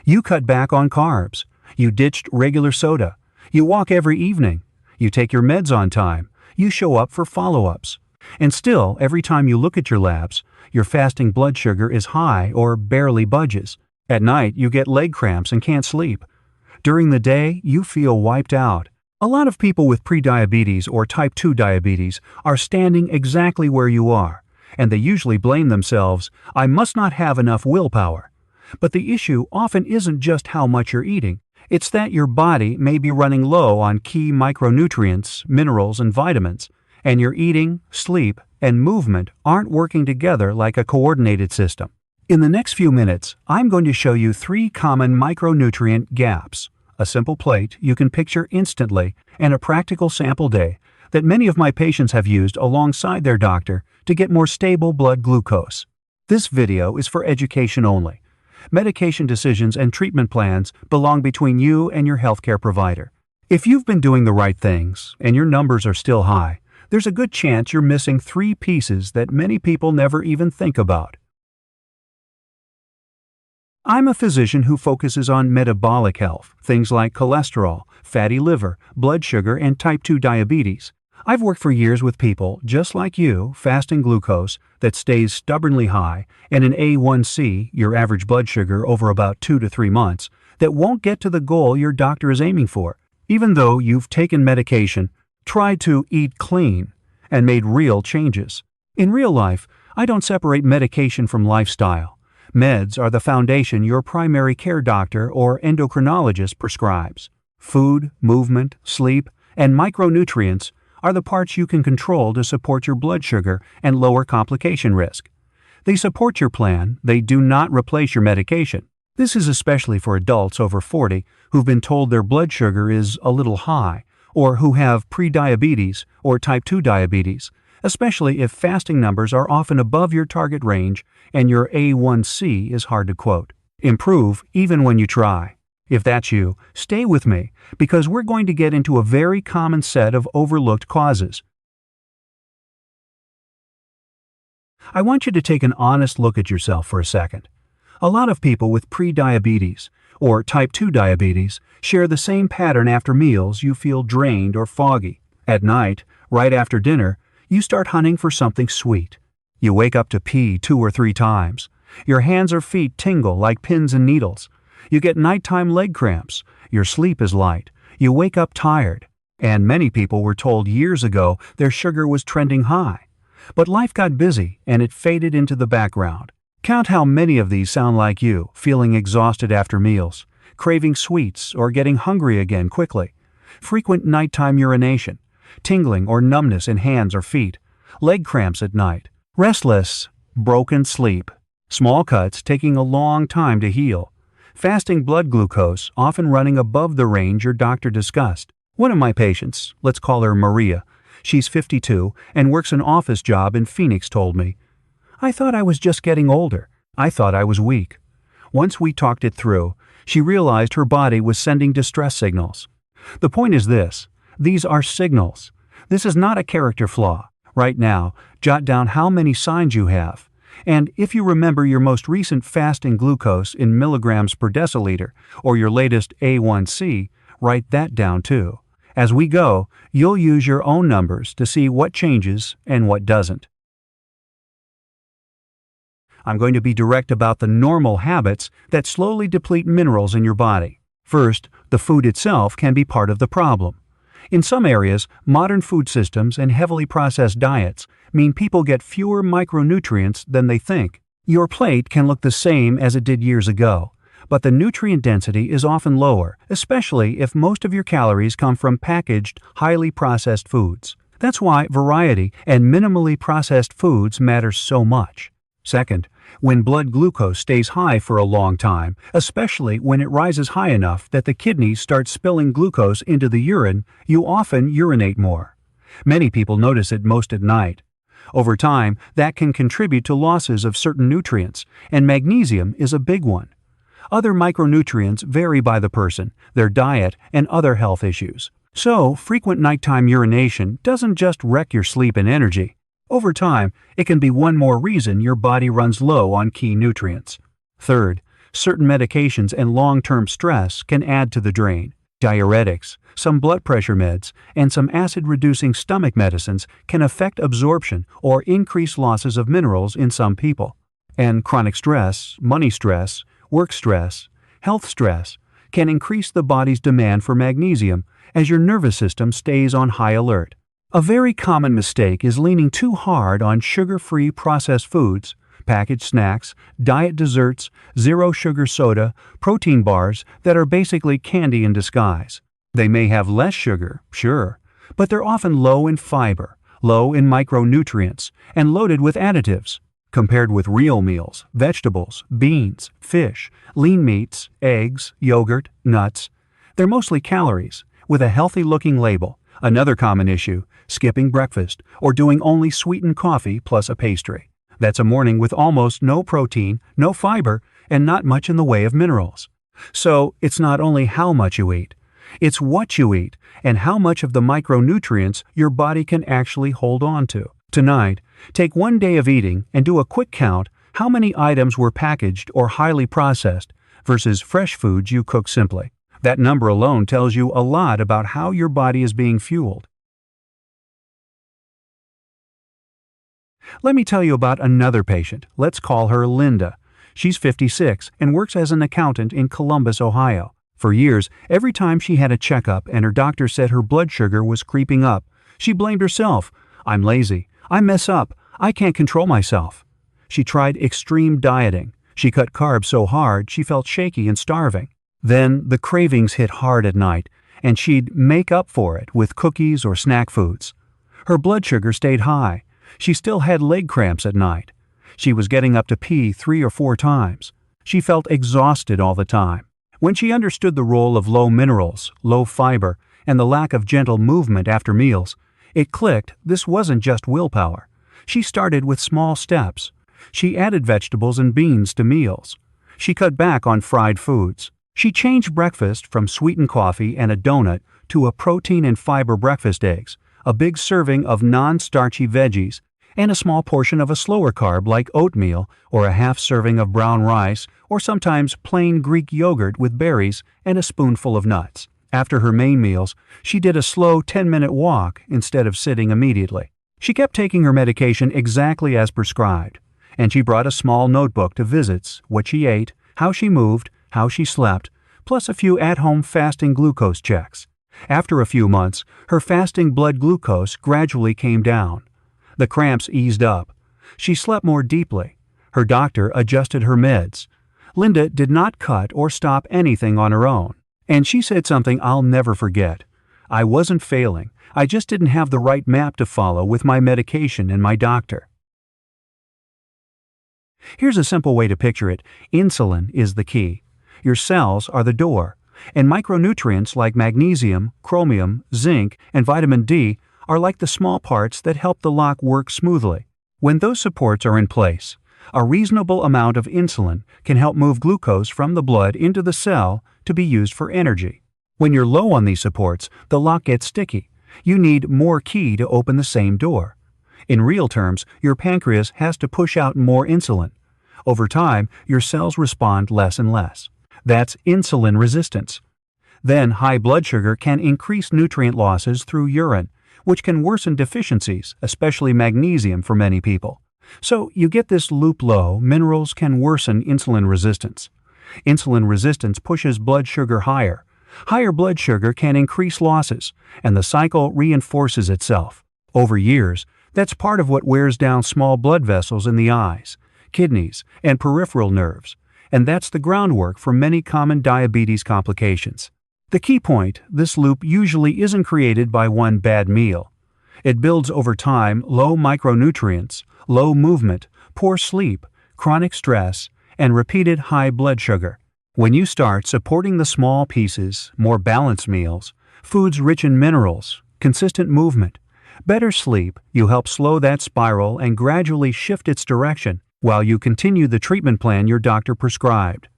You cut back on carbs. You ditched regular soda. You walk every evening. You take your meds on time. You show up for follow-ups. And still, every time you look at your labs, your fasting blood sugar is high or barely budges. At night, you get leg cramps and can't sleep. During the day, you feel wiped out. A lot of people with prediabetes or type 2 diabetes are standing exactly where you are, and they usually blame themselves, "I must not have enough willpower." But the issue often isn't just how much you're eating. It's that your body may be running low on key micronutrients, minerals, and vitamins, and your eating, sleep, and movement aren't working together like a coordinated system. In the next few minutes, I'm going to show you 3 common micronutrient gaps, a simple plate you can picture instantly, and a practical sample day that many of my patients have used alongside their doctor to get more stable blood glucose. This video is for education only. Medication decisions and treatment plans belong between you and your healthcare provider. If you've been doing the right things and your numbers are still high, there's a good chance you're missing 3 pieces that many people never even think about. I'm a physician who focuses on metabolic health, things like cholesterol, fatty liver, blood sugar, and type 2 diabetes. I've worked for years with people, just like you, fasting glucose that stays stubbornly high, and an A1C, your average blood sugar over about 2 to 3 months, that won't get to the goal your doctor is aiming for, even though you've taken medication, tried to eat clean, and made real changes. In real life, I don't separate medication from lifestyle. Meds are the foundation your primary care doctor or endocrinologist prescribes. Food, movement, sleep, and micronutrients are the parts you can control to support your blood sugar and lower complication risk. They support your plan, they do not replace your medication. This is especially for adults over 40 who've been told their blood sugar is a little high, or who have prediabetes or type 2 diabetes, especially if fasting numbers are often above your target range and your A1C is hard to quote. Improve even when you try. If that's you, stay with me, because we're going to get into a very common set of overlooked causes. I want you to take an honest look at yourself for a second. A lot of people with prediabetes or type 2 diabetes share the same pattern. After meals, you feel drained or foggy. At night, right after dinner, you start hunting for something sweet. You wake up to pee 2 or 3 times. Your hands or feet tingle like pins and needles. You get nighttime leg cramps. Your sleep is light. You wake up tired. And many people were told years ago their sugar was trending high. But life got busy and it faded into the background. Count how many of these sound like you, feeling exhausted after meals, craving sweets or getting hungry again quickly, frequent nighttime urination, tingling or numbness in hands or feet, leg cramps at night, restless, broken sleep, small cuts taking a long time to heal, fasting blood glucose often running above the range your doctor discussed. One of my patients, let's call her Maria, she's 52 and works an office job in Phoenix, told me, "I thought I was just getting older. I thought I was weak." Once we talked it through, she realized her body was sending distress signals. The point is this: these are signals. This is not a character flaw. Right now, jot down how many signs you have. And if you remember your most recent fasting glucose in milligrams per deciliter or your latest A1C, write that down too. As we go, you'll use your own numbers to see what changes and what doesn't. I'm going to be direct about the normal habits that slowly deplete minerals in your body. First, the food itself can be part of the problem. In some areas, modern food systems and heavily processed diets mean people get fewer micronutrients than they think. Your plate can look the same as it did years ago, but the nutrient density is often lower, especially if most of your calories come from packaged, highly processed foods. That's why variety and minimally processed foods matter so much. Second, when blood glucose stays high for a long time, especially when it rises high enough that the kidneys start spilling glucose into the urine, you often urinate more. Many people notice it most at night. Over time, that can contribute to losses of certain nutrients, and magnesium is a big one. Other micronutrients vary by the person, their diet, and other health issues. So, frequent nighttime urination doesn't just wreck your sleep and energy. Over time, it can be one more reason your body runs low on key nutrients. Third, Certain medications and long-term stress can add to the drain. Diuretics, some blood pressure meds, and some acid-reducing stomach medicines can affect absorption or increase losses of minerals in some people. And chronic stress, money stress, work stress, health stress can increase the body's demand for magnesium as your nervous system stays on high alert. A very common mistake is leaning too hard on sugar-free processed foods, packaged snacks, diet desserts, zero-sugar soda, protein bars that are basically candy in disguise. They may have less sugar, sure, but they're often low in fiber, low in micronutrients, and loaded with additives. Compared with real meals, vegetables, beans, fish, lean meats, eggs, yogurt, nuts, they're mostly calories, with a healthy-looking label. Another common issue, skipping breakfast or doing only sweetened coffee plus a pastry. That's a morning with almost no protein, no fiber, and not much in the way of minerals. So, it's not only how much you eat, it's what you eat and how much of the micronutrients your body can actually hold on to. Tonight, take one day of eating and do a quick count how many items were packaged or highly processed versus fresh foods you cook simply. That number alone tells you a lot about how your body is being fueled. Let me tell you about another patient. Let's call her Linda. She's 56 and works as an accountant in Columbus, Ohio. For years, every time she had a checkup and her doctor said her blood sugar was creeping up, she blamed herself. "I'm lazy. I mess up. I can't control myself." She tried extreme dieting. She cut carbs so hard she felt shaky and starving. Then the cravings hit hard at night, and she'd make up for it with cookies or snack foods. Her blood sugar stayed high. She still had leg cramps at night. She was getting up to pee 3 or 4 times. She felt exhausted all the time. When she understood the role of low minerals, low fiber, and the lack of gentle movement after meals, it clicked this wasn't just willpower. She started with small steps. She added vegetables and beans to meals. She cut back on fried foods. She changed breakfast from sweetened coffee and a donut to a protein and fiber breakfast eggs, a big serving of non-starchy veggies, and a small portion of a slower carb like oatmeal or a half serving of brown rice or sometimes plain Greek yogurt with berries and a spoonful of nuts. After her main meals, she did a slow 10-minute walk instead of sitting immediately. She kept taking her medication exactly as prescribed, and she brought a small notebook to visits, what she ate, how she moved, how she slept, plus a few at-home fasting glucose checks. After a few months, her fasting blood glucose gradually came down. The cramps eased up. She slept more deeply. Her doctor adjusted her meds. Linda did not cut or stop anything on her own. And she said something I'll never forget. "I wasn't failing. I just didn't have the right map to follow with my medication and my doctor." Here's a simple way to picture it. Insulin is the key. Your cells are the door, and micronutrients like magnesium, chromium, zinc, and vitamin D are like the small parts that help the lock work smoothly. When those supports are in place, a reasonable amount of insulin can help move glucose from the blood into the cell to be used for energy. When you're low on these supports, the lock gets sticky. You need more key to open the same door. In real terms, your pancreas has to push out more insulin. Over time, your cells respond less and less. That's insulin resistance. Then high blood sugar can increase nutrient losses through urine, which can worsen deficiencies, especially magnesium for many people. So you get this loop low, minerals can worsen insulin resistance. Insulin resistance pushes blood sugar higher. Higher blood sugar can increase losses, and the cycle reinforces itself. Over years, that's part of what wears down small blood vessels in the eyes, kidneys, and peripheral nerves, and that's the groundwork for many common diabetes complications. The key point, this loop usually isn't created by one bad meal. It builds over time low micronutrients, low movement, poor sleep, chronic stress, and repeated high blood sugar. When you start supporting the small pieces, more balanced meals, foods rich in minerals, consistent movement, better sleep, you help slow that spiral and gradually shift its direction while you continue the treatment plan your doctor prescribed.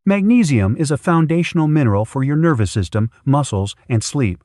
Magnesium is a foundational mineral for your nervous system, muscles, and sleep.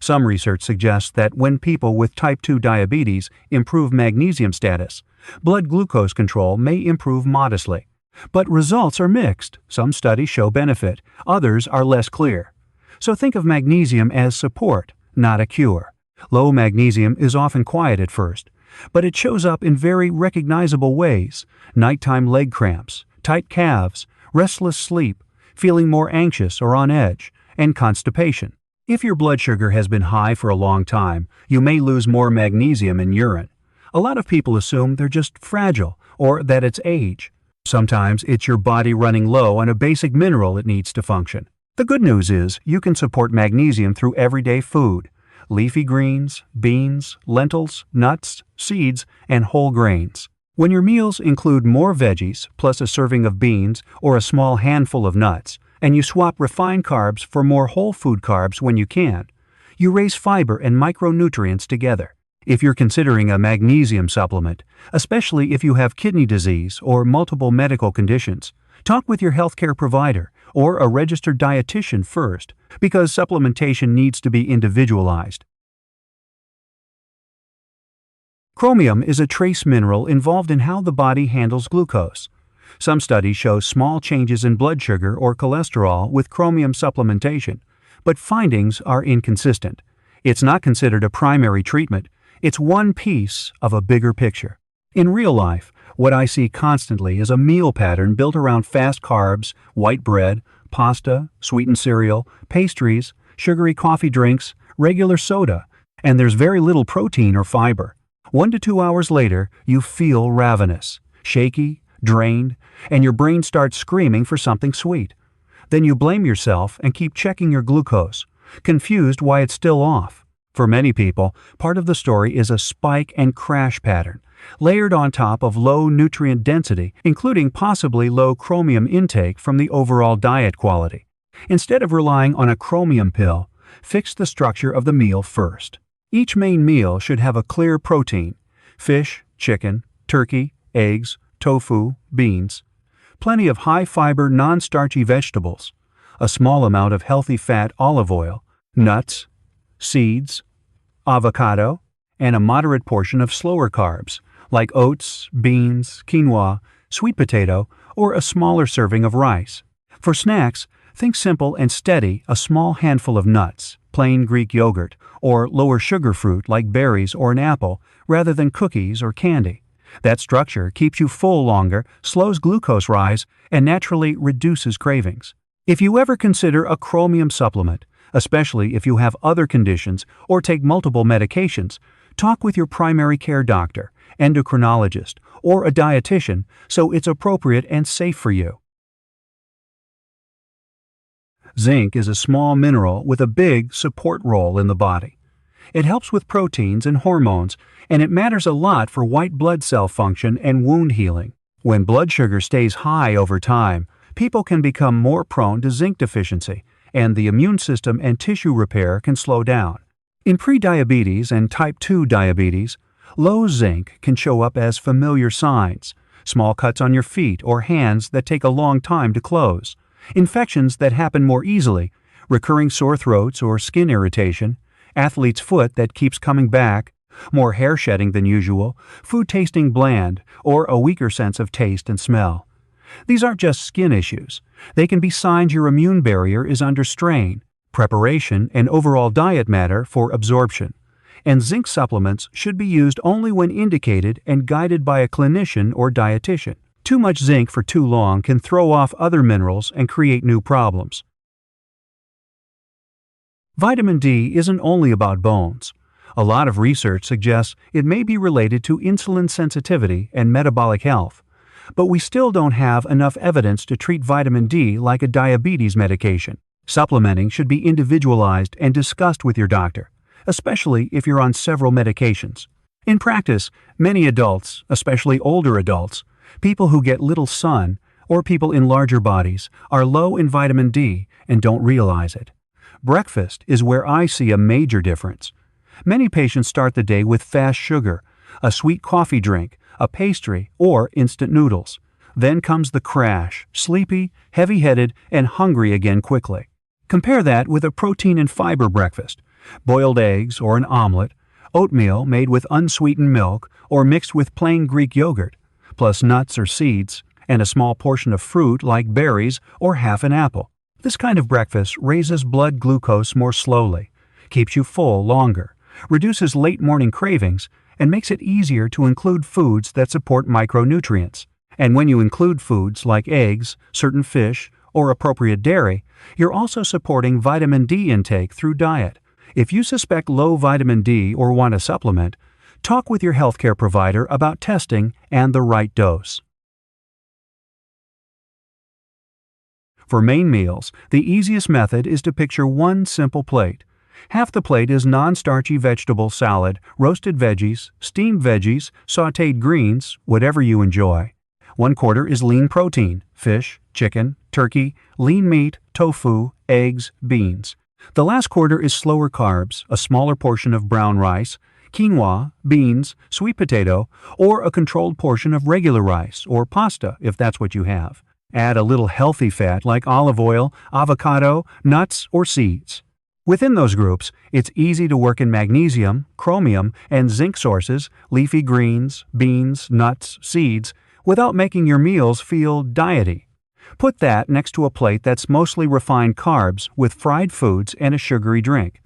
Some research suggests that when people with type 2 diabetes improve magnesium status, blood glucose control may improve modestly. But results are mixed. Some studies show benefit, others are less clear. So think of magnesium as support, not a cure. Low magnesium is often quiet at first, but it shows up in very recognizable ways: nighttime leg cramps, tight calves, restless sleep, feeling more anxious or on edge, and constipation. If your blood sugar has been high for a long time, you may lose more magnesium in urine. A lot of people assume they're just fragile or that it's age. Sometimes it's your body running low on a basic mineral it needs to function. The good news is you can support magnesium through everyday food: leafy greens, beans, lentils, nuts, seeds, and whole grains. When your meals include more veggies plus a serving of beans or a small handful of nuts, and you swap refined carbs for more whole food carbs when you can, you raise fiber and micronutrients together. If you're considering a magnesium supplement, especially if you have kidney disease or multiple medical conditions, talk with your healthcare provider or a registered dietitian first, because supplementation needs to be individualized. Chromium is a trace mineral involved in how the body handles glucose. Some studies show small changes in blood sugar or cholesterol with chromium supplementation, but findings are inconsistent. It's not considered a primary treatment. It's one piece of a bigger picture. In real life, what I see constantly is a meal pattern built around fast carbs, white bread, pasta, sweetened cereal, pastries, sugary coffee drinks, regular soda, and there's very little protein or fiber. 1 to 2 hours later, you feel ravenous, shaky, drained, and your brain starts screaming for something sweet. Then you blame yourself and keep checking your glucose, confused why it's still off. For many people, part of the story is a spike and crash pattern, layered on top of low nutrient density, including possibly low chromium intake from the overall diet quality. Instead of relying on a chromium pill, fix the structure of the meal first. Each main meal should have a clear protein: fish, chicken, turkey, eggs, tofu, beans, plenty of high-fiber non-starchy vegetables, a small amount of healthy fat olive oil, nuts, seeds, avocado, and a moderate portion of slower carbs, like oats, beans, quinoa, sweet potato, or a smaller serving of rice. For snacks, think simple and steady: a small handful of nuts, plain Greek yogurt, or lower sugar fruit like berries or an apple, rather than cookies or candy. That structure keeps you full longer, slows glucose rise, and naturally reduces cravings. If you ever consider a chromium supplement, especially if you have other conditions or take multiple medications, talk with your primary care doctor, endocrinologist, or a dietitian so it's appropriate and safe for you. Zinc is a small mineral with a big support role in the body. It helps with proteins and hormones, and it matters a lot for white blood cell function and wound healing. When blood sugar stays high over time, people can become more prone to zinc deficiency, and the immune system and tissue repair can slow down. In prediabetes and type 2 diabetes, low zinc can show up as familiar signs: small cuts on your feet or hands that take a long time to close, infections that happen more easily, recurring sore throats or skin irritation, athlete's foot that keeps coming back, more hair shedding than usual, food tasting bland, or a weaker sense of taste and smell. These aren't just skin issues. They can be signs your immune barrier is under strain. Preparation and overall diet matter for absorption, and zinc supplements should be used only when indicated and guided by a clinician or dietitian. Too much zinc for too long can throw off other minerals and create new problems. Vitamin D isn't only about bones. A lot of research suggests it may be related to insulin sensitivity and metabolic health, but we still don't have enough evidence to treat vitamin D like a diabetes medication. Supplementing should be individualized and discussed with your doctor, especially if you're on several medications. In practice, many adults, especially older adults, people who get little sun, or people in larger bodies, are low in vitamin D and don't realize it. Breakfast is where I see a major difference. Many patients start the day with fast sugar, a sweet coffee drink, a pastry, or instant noodles. Then comes the crash: sleepy, heavy-headed, and hungry again quickly. Compare that with a protein and fiber breakfast, Boiled eggs or an omelet, oatmeal made with unsweetened milk or mixed with plain Greek yogurt, plus nuts or seeds, and a small portion of fruit like berries or half an apple. This kind of breakfast raises blood glucose more slowly, keeps you full longer, reduces late morning cravings, and makes it easier to include foods that support micronutrients. And when you include foods like eggs, certain fish, or appropriate dairy, you're also supporting vitamin D intake through diet. If you suspect low vitamin D or want a supplement, talk with your healthcare provider about testing and the right dose. For main meals, the easiest method is to picture one simple plate. Half the plate is non-starchy vegetable salad, roasted veggies, steamed veggies, sautéed greens, whatever you enjoy. 1/4 is lean protein, fish, chicken, turkey, lean meat, tofu, eggs, beans. The last quarter is slower carbs, a smaller portion of brown rice, quinoa, beans, sweet potato, or a controlled portion of regular rice or pasta if that's what you have. Add a little healthy fat like olive oil, avocado, nuts, or seeds. Within those groups, it's easy to work in magnesium, chromium, and zinc sources, leafy greens, beans, nuts, seeds, without making your meals feel diety. Put that next to a plate that's mostly refined carbs with fried foods and a sugary drink.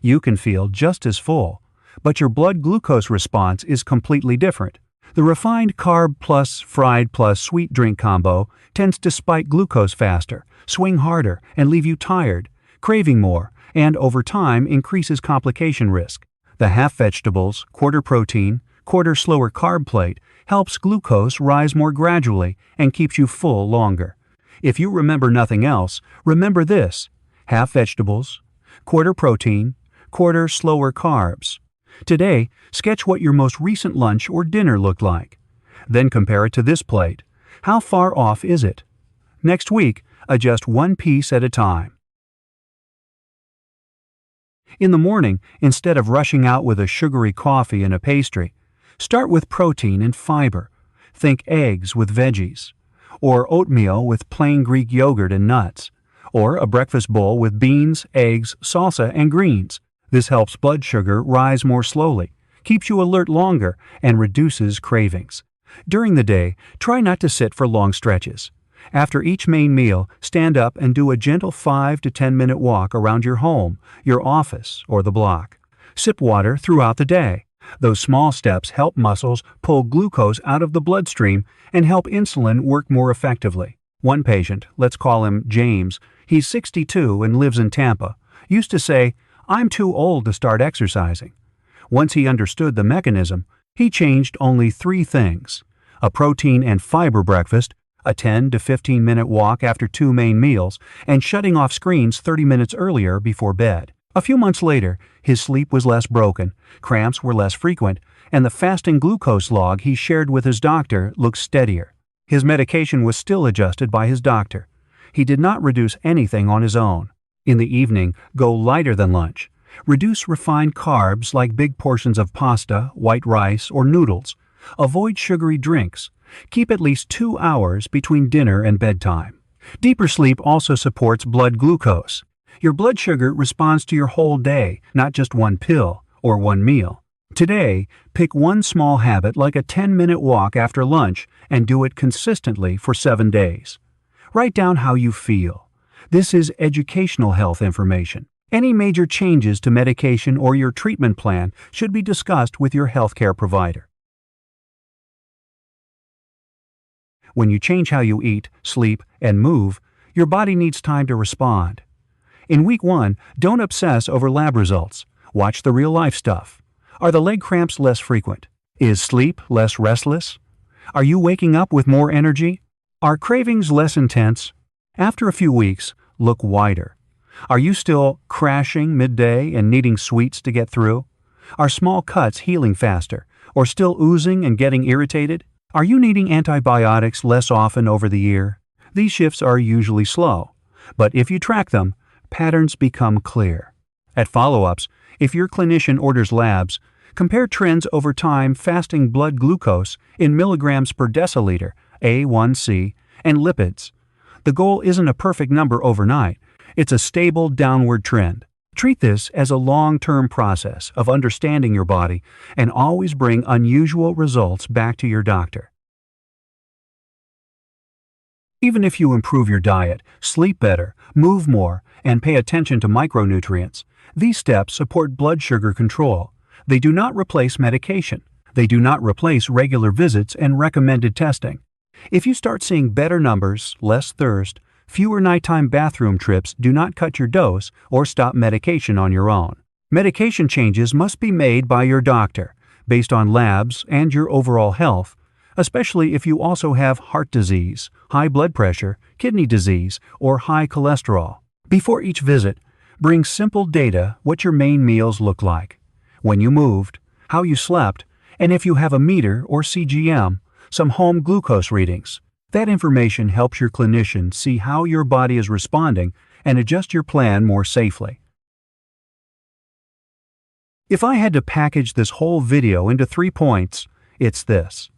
You can feel just as full, but your blood glucose response is completely different. The refined carb plus fried plus sweet drink combo tends to spike glucose faster, swing harder, and leave you tired, craving more, and over time increases complication risk. The half vegetables, quarter protein, quarter slower carb plate helps glucose rise more gradually and keeps you full longer. If you remember nothing else, remember this: half vegetables, quarter protein, quarter slower carbs. Today, sketch what your most recent lunch or dinner looked like. Then compare it to this plate. How far off is it? Next week, adjust one piece at a time. In the morning, instead of rushing out with a sugary coffee and a pastry, start with protein and fiber. Think eggs with veggies, or oatmeal with plain Greek yogurt and nuts, or a breakfast bowl with beans, eggs, salsa, and greens. This helps blood sugar rise more slowly, keeps you alert longer, and reduces cravings. During the day, try not to sit for long stretches. After each main meal, stand up and do a gentle 5 to 10 minute walk around your home, your office, or the block. Sip water throughout the day. Those small steps help muscles pull glucose out of the bloodstream and help insulin work more effectively. One patient, let's call him James, he's 62 and lives in Tampa, used to say, "I'm too old to start exercising." Once he understood the mechanism, he changed only 3 things: a protein and fiber breakfast, a 10 to 15 minute walk after 2 main meals, and shutting off screens 30 minutes earlier before bed. A few months later, his sleep was less broken, cramps were less frequent, and the fasting glucose log he shared with his doctor looked steadier. His medication was still adjusted by his doctor. He did not reduce anything on his own. In the evening, go lighter than lunch. Reduce refined carbs like big portions of pasta, white rice, or noodles. Avoid sugary drinks. Keep at least 2 hours between dinner and bedtime. Deeper sleep also supports blood glucose. Your blood sugar responds to your whole day, not just one pill or one meal. Today, pick one small habit like a 10-minute walk after lunch and do it consistently for 7 days. Write down how you feel. This is educational health information. Any major changes to medication or your treatment plan should be discussed with your healthcare provider. When you change how you eat, sleep, and move, your body needs time to respond. In week 1, don't obsess over lab results. Watch the real-life stuff. Are the leg cramps less frequent? Is sleep less restless? Are you waking up with more energy? Are cravings less intense? After a few weeks, look wider. Are you still crashing midday and needing sweets to get through? Are small cuts healing faster, or still oozing and getting irritated? Are you needing antibiotics less often over the year? These shifts are usually slow, but if you track them, patterns become clear. At follow-ups, if your clinician orders labs, compare trends over time fasting blood glucose in milligrams per deciliter, A1C, and lipids. The goal isn't a perfect number overnight, it's a stable downward trend. Treat this as a long-term process of understanding your body and always bring unusual results back to your doctor. Even if you improve your diet, sleep better, move more, and pay attention to micronutrients, these steps support blood sugar control. They do not replace medication. They do not replace regular visits and recommended testing. If you start seeing better numbers, less thirst, fewer nighttime bathroom trips, do not cut your dose or stop medication on your own. Medication changes must be made by your doctor, based on labs and your overall health, especially if you also have heart disease, high blood pressure, kidney disease, or high cholesterol. Before each visit, bring simple data what your main meals look like, when you moved, how you slept, and if you have a meter or CGM, some home glucose readings. That information helps your clinician see how your body is responding and adjust your plan more safely. If I had to package this whole video into 3 points, it's this.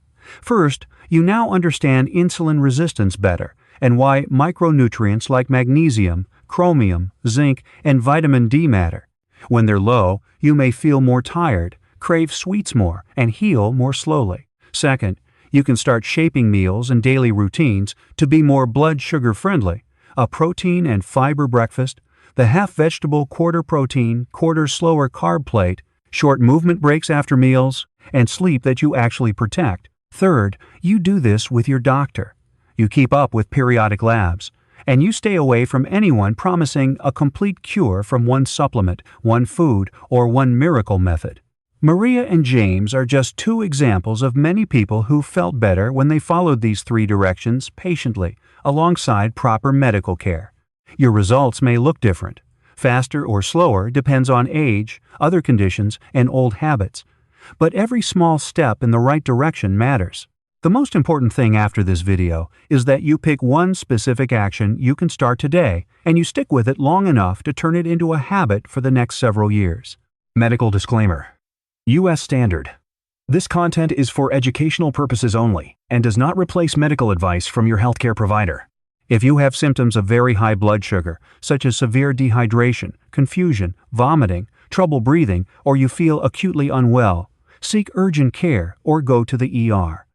First, you now understand insulin resistance better and why micronutrients like magnesium, chromium, zinc, and vitamin D matter. When they're low, you may feel more tired, crave sweets more, and heal more slowly. Second, you can start shaping meals and daily routines to be more blood sugar friendly. A protein and fiber breakfast, the half vegetable, quarter protein, quarter slower carb plate, short movement breaks after meals, and sleep that you actually protect. Third, you do this with your doctor. You keep up with periodic labs, and you stay away from anyone promising a complete cure from one supplement, one food, or one miracle method. Maria and James are just 2 examples of many people who felt better when they followed these 3 directions patiently, alongside proper medical care. Your results may look different. Faster or slower depends on age, other conditions, and old habits. But every small step in the right direction matters. The most important thing after this video is that you pick one specific action you can start today, and you stick with it long enough to turn it into a habit for the next several years. Medical disclaimer. U.S. Standard. This content is for educational purposes only and does not replace medical advice from your healthcare provider. If you have symptoms of very high blood sugar, such as severe dehydration, confusion, vomiting, trouble breathing, or you feel acutely unwell, seek urgent care or go to the ER.